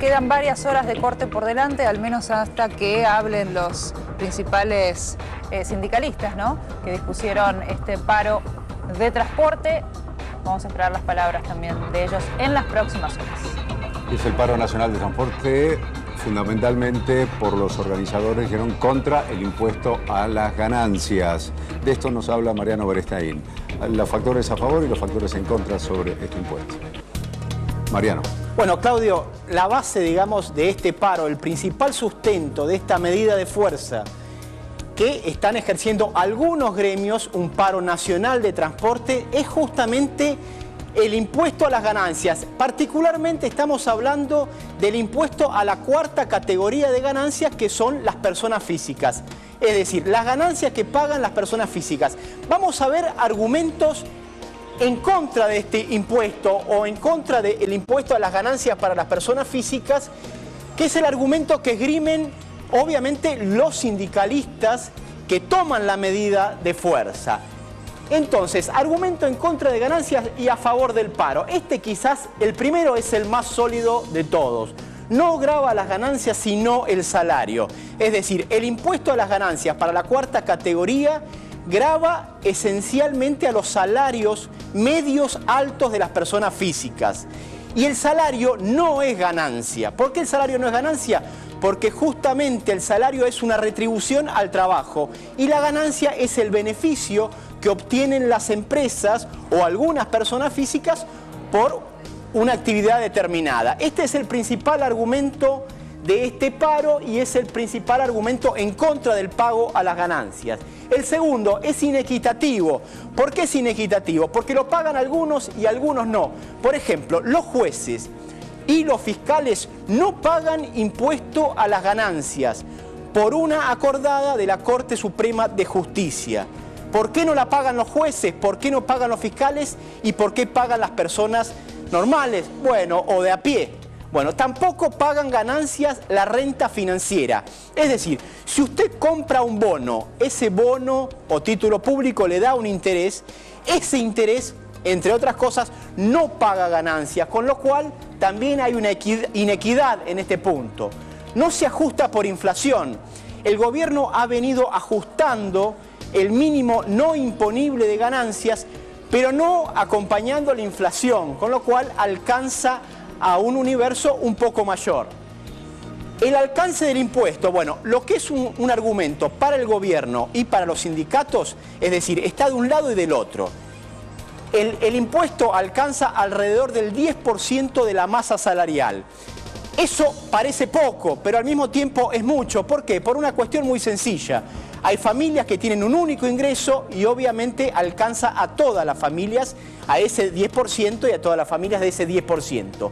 quedan varias horas de corte por delante, al menos hasta que hablen los principales sindicalistas, ¿no?, que dispusieron este paro de transporte. Vamos a esperar las palabras también de ellos en las próximas horas. Es el paro nacional de transporte fundamentalmente por los organizadores que eran contra el impuesto a las ganancias. De esto nos habla Mariano Beristain. Los factores a favor y los factores en contra sobre este impuesto. Mariano. Bueno, Claudio, la base, digamos, de este paro, el principal sustento de esta medida de fuerza que están ejerciendo algunos gremios, un paro nacional de transporte, es justamente el impuesto a las ganancias. Particularmente estamos hablando del impuesto a la cuarta categoría de ganancias, que son las personas físicas. Es decir, las ganancias que pagan las personas físicas. Vamos a ver argumentos en contra de este impuesto o en contra del impuesto a las ganancias para las personas físicas, que es el argumento que esgrimen obviamente los sindicalistas que toman la medida de fuerza. Entonces, argumento en contra de ganancias y a favor del paro. Este quizás, el primero, es el más sólido de todos. No grava las ganancias sino el salario. Es decir, el impuesto a las ganancias para la cuarta categoría grava esencialmente a los salarios medios altos de las personas físicas. Y el salario no es ganancia. ¿Por qué el salario no es ganancia? Porque justamente el salario es una retribución al trabajo y la ganancia es el beneficio que obtienen las empresas o algunas personas físicas por una actividad determinada. Este es el principal argumento de este paro y es el principal argumento en contra del pago a las ganancias. El segundo es inequitativo. ¿Por qué es inequitativo? Porque lo pagan algunos y algunos no. Por ejemplo, los jueces y los fiscales no pagan impuesto a las ganancias por una acordada de la Corte Suprema de Justicia. ¿Por qué no la pagan los jueces? ¿Por qué no pagan los fiscales? ¿Y por qué pagan las personas normales? Bueno, o de a pie. Bueno, tampoco pagan ganancias la renta financiera. Es decir, si usted compra un bono, ese bono o título público le da un interés, ese interés, entre otras cosas, no paga ganancias, con lo cual también hay una inequidad en este punto. No se ajusta por inflación. El gobierno ha venido ajustando el mínimo no imponible de ganancias, pero no acompañando la inflación, con lo cual alcanza a un universo un poco mayor. El alcance del impuesto, bueno, lo que es un argumento para el gobierno y para los sindicatos, es decir, está de un lado y del otro. El impuesto alcanza alrededor del 10% de la masa salarial. Eso parece poco, pero al mismo tiempo es mucho. ¿Por qué? Por una cuestión muy sencilla. Hay familias que tienen un único ingreso y obviamente alcanza a todas las familias a ese 10% y a todas las familias de ese 10%.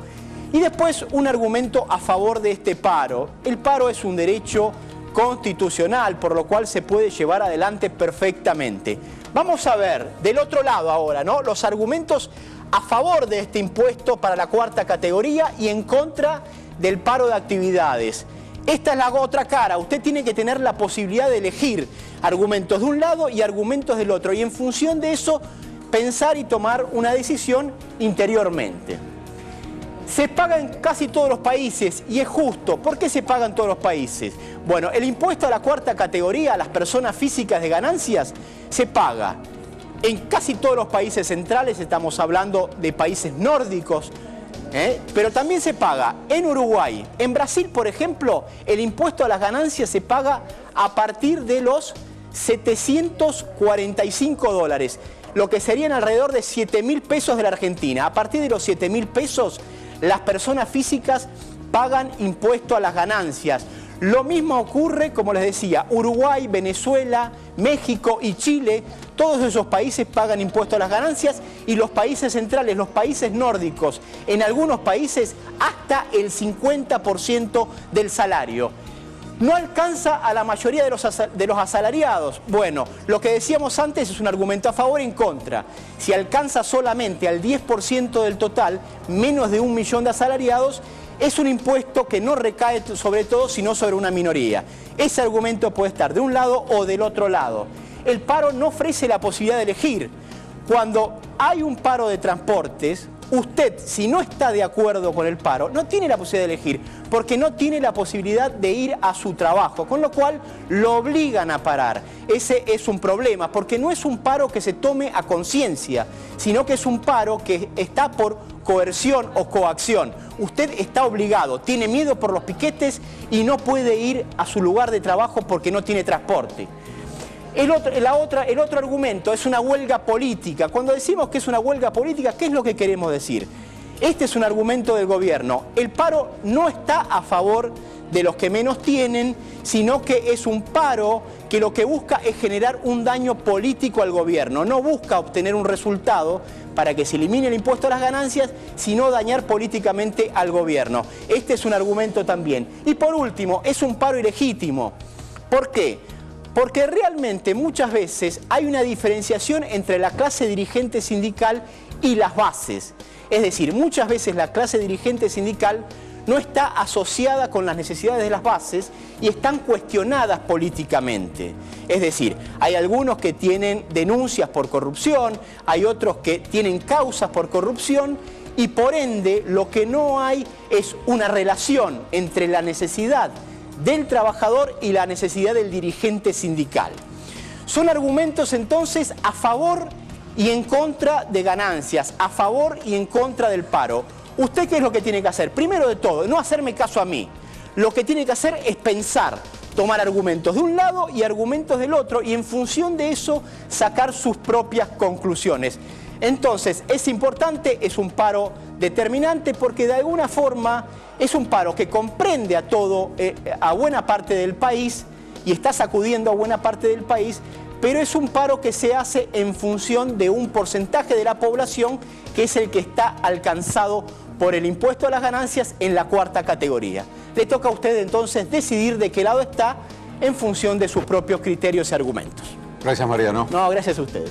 Y después un argumento a favor de este paro. El paro es un derecho constitucional, por lo cual se puede llevar adelante perfectamente. Vamos a ver del otro lado ahora, ¿no?, los argumentos a favor de este impuesto para la cuarta categoría y en contra del paro de actividades. Esta es la otra cara. Usted tiene que tener la posibilidad de elegir argumentos de un lado y argumentos del otro. Y en función de eso, pensar y tomar una decisión interiormente. Se paga en casi todos los países y es justo. ¿Por qué se paga en todos los países? Bueno, el impuesto a la cuarta categoría, a las personas físicas de ganancias, se paga en casi todos los países centrales. Estamos hablando de países nórdicos. Pero también se paga en Uruguay. En Brasil, por ejemplo, el impuesto a las ganancias se paga a partir de los 745 dólares, lo que serían alrededor de 7.000 pesos de la Argentina. A partir de los 7.000 pesos, las personas físicas pagan impuesto a las ganancias. Lo mismo ocurre, como les decía, Uruguay, Venezuela, México y Chile. Todos esos países pagan impuesto a las ganancias y los países centrales, los países nórdicos, en algunos países hasta el 50% del salario. No alcanza a la mayoría de los asalariados. Bueno, lo que decíamos antes es un argumento a favor y en contra. Si alcanza solamente al 10% del total, menos de 1 millón de asalariados, es un impuesto que no recae sobre todo, sino sobre una minoría. Ese argumento puede estar de un lado o del otro lado. El paro no ofrece la posibilidad de elegir. Cuando hay un paro de transportes, Usted, si no está de acuerdo con el paro, no tiene la posibilidad de elegir, porque no tiene la posibilidad de ir a su trabajo, con lo cual lo obligan a parar. Ese es un problema, porque no es un paro que se tome a conciencia, sino que es un paro que está por coerción o coacción. Usted está obligado, tiene miedo por los piquetes y no puede ir a su lugar de trabajo porque no tiene transporte. El otro argumento es una huelga política. Cuando decimos que es una huelga política, ¿qué es lo que queremos decir? Este es un argumento del gobierno. El paro no está a favor de los que menos tienen, sino que es un paro que lo que busca es generar un daño político al gobierno. No busca obtener un resultado para que se elimine el impuesto a las ganancias, sino dañar políticamente al gobierno. Este es un argumento también. Y por último, es un paro ilegítimo. ¿Por qué? Porque realmente muchas veces hay una diferenciación entre la clase dirigente sindical y las bases. Es decir, muchas veces la clase dirigente sindical no está asociada con las necesidades de las bases y están cuestionadas políticamente. Es decir, hay algunos que tienen denuncias por corrupción, hay otros que tienen causas por corrupción y por ende lo que no hay es una relación entre la necesidad del trabajador y la necesidad del dirigente sindical. Son argumentos entonces a favor y en contra de ganancias, a favor y en contra del paro. ¿Usted qué es lo que tiene que hacer? Primero de todo, no hacerme caso a mí. Lo que tiene que hacer es pensar, tomar argumentos de un lado y argumentos del otro y en función de eso sacar sus propias conclusiones. Entonces, es importante, es un paro determinante porque de alguna forma es un paro que comprende a buena parte del país y está sacudiendo a buena parte del país, pero es un paro que se hace en función de un porcentaje de la población que es el que está alcanzado por el impuesto a las ganancias en la cuarta categoría. Le toca a usted entonces decidir de qué lado está en función de sus propios criterios y argumentos. Gracias, Mariano. No, gracias a ustedes.